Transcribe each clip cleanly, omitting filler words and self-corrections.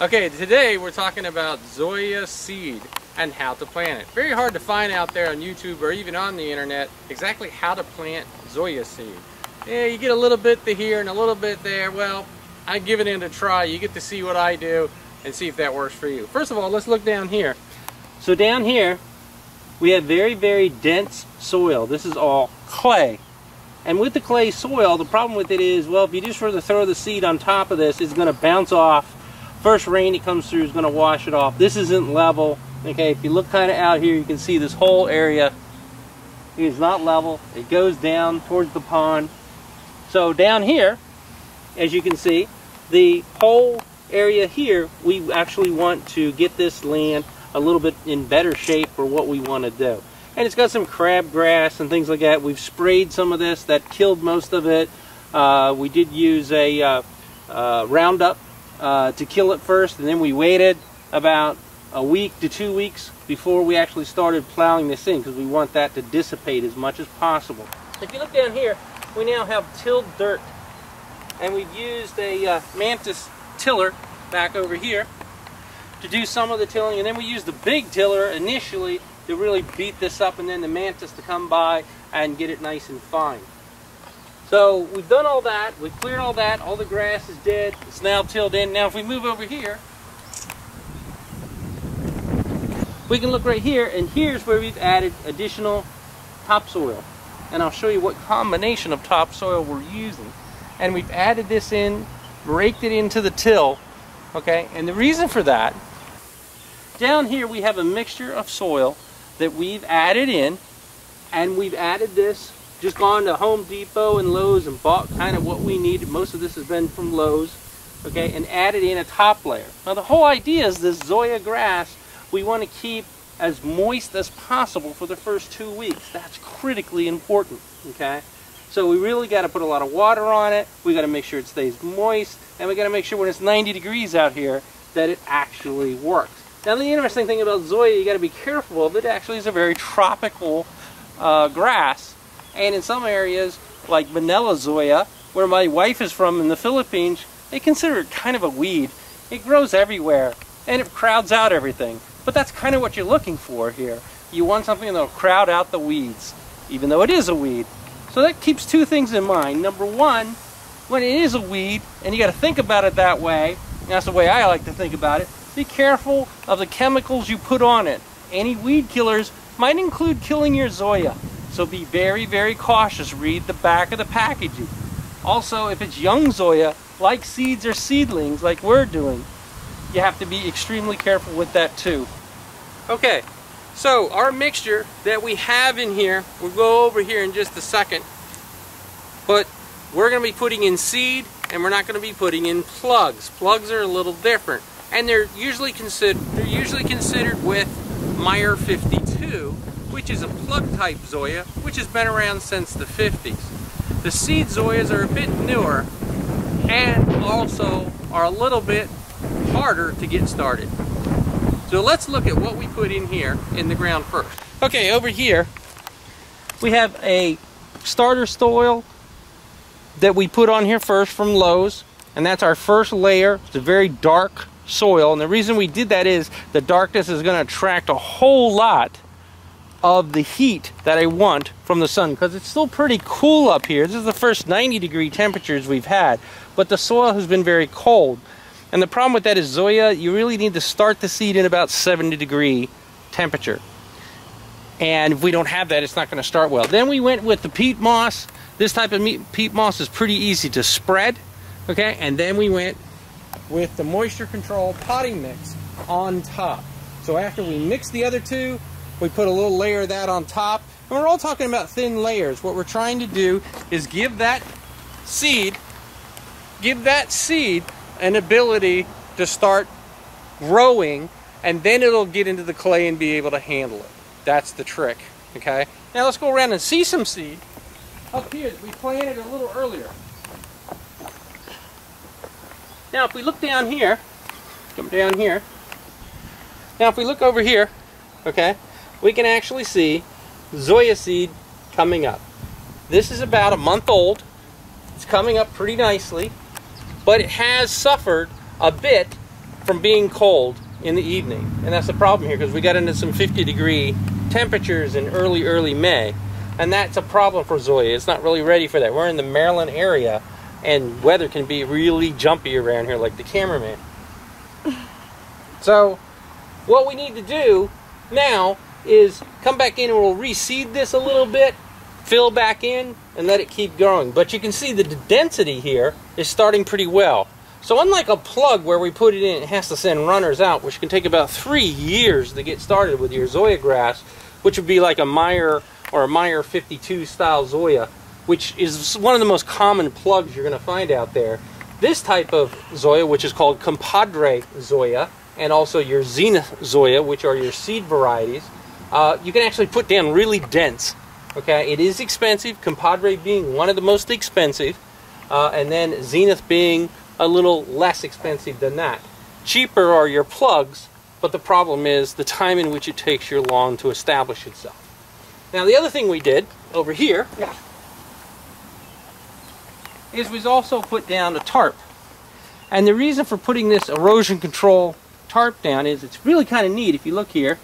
Okay, today we're talking about Zoysia seed and how to plant it. Very hard to find out there on YouTube or even on the internet exactly how to plant Zoysia seed. Yeah, you get a little bit here and a little bit there. Well, I'm giving it a try. You get to see what I do and see if that works for you. First of all, let's look down here. So down here, we have very, very dense soil. This is all clay. And with the clay soil, the problem with it is, well, if you just were to throw the seed on top of this, it's going to bounce off. First rain that comes through is going to wash it off. This isn't level. Okay, if you look kind of out here, you can see this whole area is not level. It goes down towards the pond. So down here, as you can see, the whole area here, we actually want to get this land a little bit in better shape for what we want to do. And it's got some crabgrass and things like that. We've sprayed some of this. That killed most of it. We did use a Roundup to kill it first, and then we waited about a week to 2 weeks before we actually started plowing this in, because we want that to dissipate as much as possible. If you look down here, we now have tilled dirt, and we've used a Mantis tiller back over here to do some of the tilling, and then we used the big tiller initially to really beat this up, and then the Mantis to come by and get it nice and fine. So we've done all that, we've cleared all that, all the grass is dead, it's now tilled in. Now if we move over here, we can look right here, and here's where we've added additional topsoil. And I'll show you what combination of topsoil we're using. And we've added this in, raked it into the till, okay? And the reason for that, down here we have a mixture of soil that we've added in, and we've added this, just gone to Home Depot and Lowe's and bought kind of what we needed. Most of this has been from Lowe's, okay, and added in a top layer. Now the whole idea is this Zoysia grass, we want to keep as moist as possible for the first 2 weeks. That's critically important, okay? So we really got to put a lot of water on it. We got to make sure it stays moist, and we got to make sure when it's 90 degrees out here that it actually works. Now the interesting thing about Zoysia, you got to be careful of, it actually is a very tropical grass. And in some areas, like Manila Zoysia, where my wife is from in the Philippines, they consider it kind of a weed. It grows everywhere, and it crowds out everything. But that's kind of what you're looking for here. You want something that'll crowd out the weeds, even though it is a weed. So that keeps two things in mind. Number one, when it is a weed, and you got to think about it that way, and that's the way I like to think about it, be careful of the chemicals you put on it. Any weed killers might include killing your Zoysia. So be very, very cautious. Read the back of the packaging. Also, if it's young Zoysia, like seeds or seedlings, like we're doing, you have to be extremely careful with that too. Okay, so our mixture that we have in here, we'll go over here in just a second, but we're going to be putting in seed, and we're not going to be putting in plugs. Plugs are a little different, and they're usually considered with Meyer 52, which is a plug type Zoysia, which has been around since the 50s. The seed Zoysias are a bit newer and also are a little bit harder to get started. So let's look at what we put in here in the ground first. Okay, over here we have a starter soil that we put on here first from Lowe's, and that's our first layer. It's a very dark soil, and the reason we did that is the darkness is going to attract a whole lot of the heat that I want from the sun, because it's still pretty cool up here. This is the first 90-degree temperatures we've had, but the soil has been very cold. And the problem with that is Zoysia, you really need to start the seed in about 70-degree temperature. And if we don't have that, it's not going to start well. Then we went with the peat moss. This type of peat moss is pretty easy to spread, okay? And then we went with the moisture control potting mix on top. So after we mix the other two, we put a little layer of that on top. And we're all talking about thin layers. What we're trying to do is give that seed an ability to start growing, and then it'll get into the clay and be able to handle it. That's the trick, okay? Now let's go around and see some seed up here that we planted a little earlier. Now if we look down here, come down here. Now if we look over here, okay, we can actually see Zoysia seed coming up. This is about a month old. It's coming up pretty nicely, but it has suffered a bit from being cold in the evening. And that's the problem here, because we got into some 50-degree temperatures in early May. And that's a problem for Zoysia. It's not really ready for that. We're in the Maryland area, and weather can be really jumpy around here, like the cameraman. So what we need to do now is come back in and we'll reseed this a little bit, fill back in, and let it keep growing. But you can see the density here is starting pretty well. So unlike a plug where we put it in, it has to send runners out, which can take about 3 years to get started with your Zoysia grass, which would be like a Meyer or a Meyer 52 style Zoysia, which is one of the most common plugs you're going to find out there. This type of Zoysia, which is called Compadre Zoysia, and also your Zenith Zoysia, which are your seed varieties, you can actually put down really dense. Okay, it is expensive, Compadre being one of the most expensive, and then Zenith being a little less expensive than that. Cheaper are your plugs, but the problem is the time in which it takes your lawn to establish itself. Now the other thing we did over here is we've also put down a tarp. And the reason for putting this erosion control tarp down is it's really kind of neat. If you look here,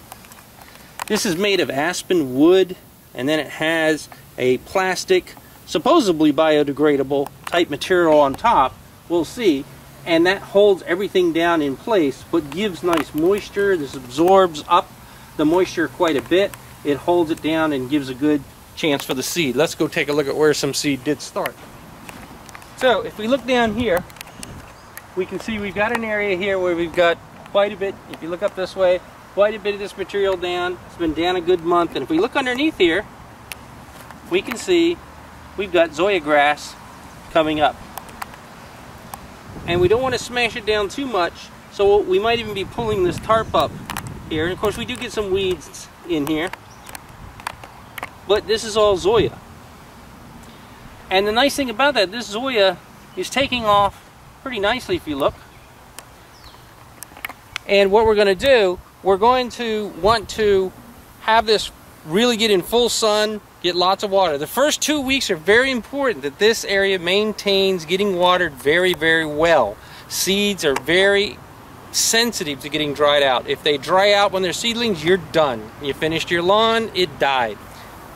this is made of aspen wood, and then it has a plastic, supposedly biodegradable type material on top. We'll see. And that holds everything down in place, but gives nice moisture. This absorbs up the moisture quite a bit. It holds it down and gives a good chance for the seed. Let's go take a look at where some seed did start. So if we look down here, we can see we've got an area here where we've got quite a bit. If you look up this way, quite a bit of this material down. It's been down a good month. And if we look underneath here, we can see we've got Zoysia grass coming up. And we don't want to smash it down too much, so we might even be pulling this tarp up here. And of course we do get some weeds in here, but this is all Zoysia. And the nice thing about that, this Zoysia is taking off pretty nicely if you look. And what we're going to do, we're going to want to have this really get in full sun, get lots of water. The first 2 weeks are very important that this area maintains getting watered very, very well. Seeds are very sensitive to getting dried out. If they dry out when they're seedlings, you're done. You finished your lawn, it died.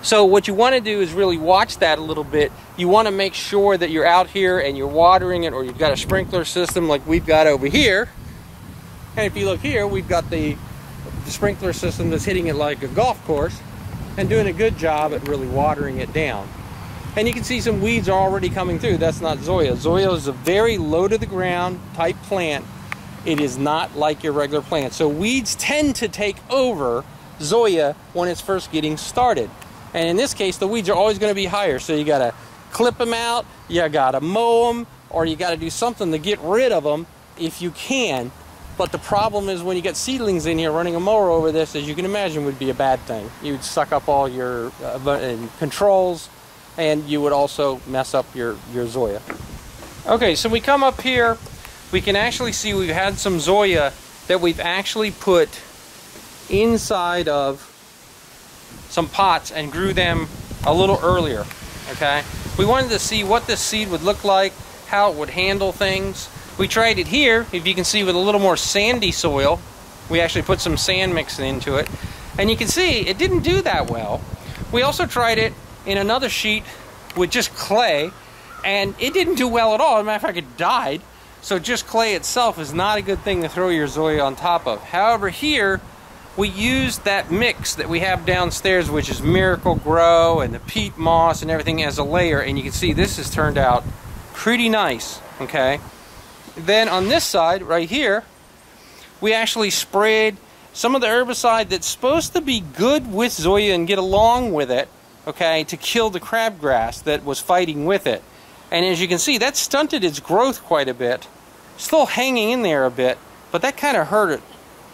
So what you want to do is really watch that a little bit. You want to make sure that you're out here and you're watering it, or you've got a sprinkler system like we've got over here. And if you look here, we've got the sprinkler system that's hitting it like a golf course and doing a good job at really watering it down. And you can see some weeds are already coming through. That's not Zoysia. Zoysia is a very low to the ground type plant. It is not like your regular plant. So weeds tend to take over Zoysia when it's first getting started. And in this case, the weeds are always going to be higher. So you got to clip them out, you got to mow them, or you got to do something to get rid of them if you can. But the problem is when you get seedlings in here, running a mower over this, as you can imagine, would be a bad thing. You'd suck up all your controls, and you would also mess up your Zoysia. Okay, so we come up here, we can actually see we've had some Zoysia that we've actually put inside of some pots and grew them a little earlier, okay? We wanted to see what this seed would look like, how it would handle things. We tried it here, if you can see, with a little more sandy soil. We actually put some sand mix into it, and you can see it didn't do that well. We also tried it in another sheet with just clay, and it didn't do well at all. As a matter of fact, it died. So just clay itself is not a good thing to throw your Zoysia on top of. However, here we used that mix that we have downstairs, which is Miracle Grow and the peat moss and everything as a layer, and you can see this has turned out pretty nice, okay? Then on this side right here, we actually sprayed some of the herbicide that's supposed to be good with Zoysia and get along with it, okay, to kill the crabgrass that was fighting with it. And as you can see, that stunted its growth quite a bit. Still hanging in there a bit, but that kind of hurt it.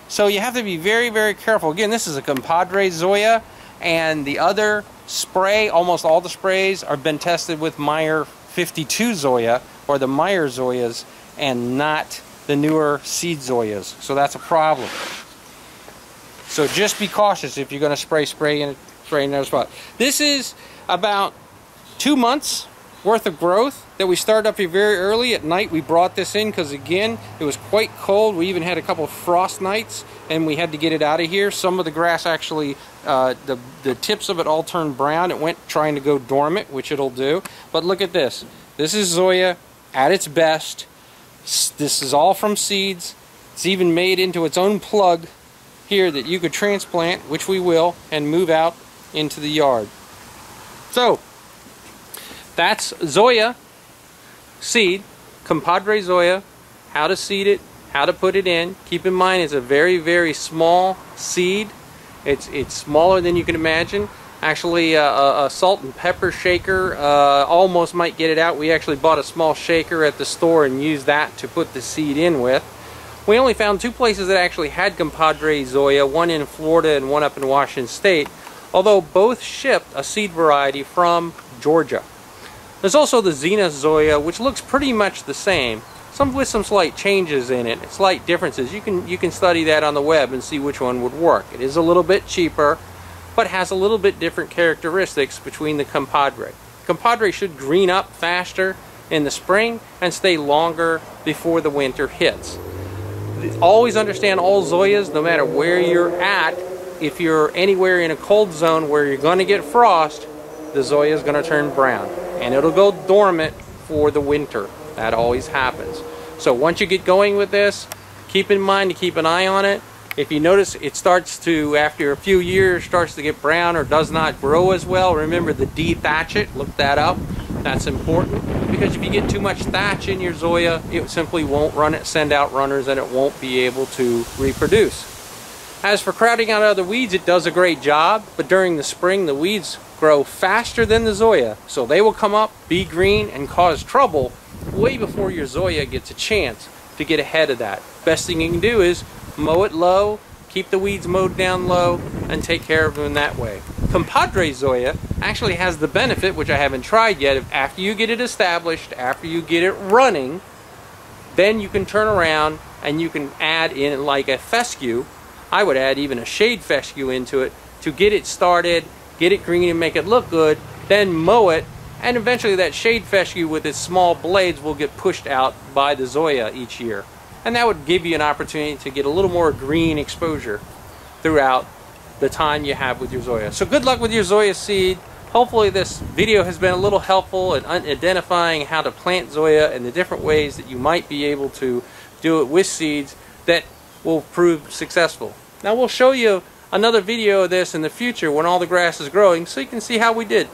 So you have to be very, very careful. Again, this is a Compadre Zoysia, and the other spray, almost all the sprays, have been tested with Meyer 52 Zoysia, or the Meyer Zoysias, and not the newer seed Zoysias. So that's a problem. So just be cautious if you're going to spray in another spot. This is about 2 months worth of growth. that we started up here very early at night. We brought this in because, again, it was quite cold. We even had a couple of frost nights, and we had to get it out of here. Some of the grass actually, the tips of it all turned brown. It went trying to go dormant, which it'll do. But look at this. This is Zoysia at its best. This is all from seeds. It's even made into its own plug here that you could transplant, which we will, and move out into the yard. So, that's Zoysia seed, Compadre Zenith, how to seed it, how to put it in. Keep in mind it's a very, very small seed. It's smaller than you can imagine. Actually, a salt and pepper shaker almost might get it out. We actually bought a small shaker at the store and used that to put the seed in with. We only found 2 places that actually had Compadre Zenith, one in Florida and one up in Washington State, although both shipped a seed variety from Georgia. There's also the Zenith Zoysia, which looks pretty much the same, with some slight changes in it, slight differences. You can study that on the web and see which one would work. It is a little bit cheaper, but has a little bit different characteristics between the Compadre. Compadre should green up faster in the spring and stay longer before the winter hits. Always understand all Zoysias, no matter where you're at. If you're anywhere in a cold zone where you're going to get frost, the Zoysia is going to turn brown and it'll go dormant for the winter. That always happens. So once you get going with this, keep in mind to keep an eye on it. If you notice it starts to, after a few years, starts to get brown or does not grow as well, remember to dethatch it. Look that up. That's important, because if you get too much thatch in your Zoysia, it simply won't send out runners, and it won't be able to reproduce. As for crowding out other weeds, it does a great job, but during the spring the weeds grow faster than the Zoysia, so they will come up, be green, and cause trouble way before your Zoysia gets a chance to get ahead of that. Best thing you can do is mow it low, keep the weeds mowed down low, and take care of them in that way. Compadre Zoysia actually has the benefit, which I haven't tried yet, of after you get it established, after you get it running, then you can turn around and you can add in like a fescue. I would add even a shade fescue into it to get it started, get it green and make it look good, then mow it, and eventually that shade fescue with its small blades will get pushed out by the Zoysia each year. And that would give you an opportunity to get a little more green exposure throughout the time you have with your Zoysia. So good luck with your Zoysia seed. Hopefully this video has been a little helpful in identifying how to plant Zoysia and the different ways that you might be able to do it with seeds that will prove successful. Now we'll show you another video of this in the future when all the grass is growing, so you can see how we did.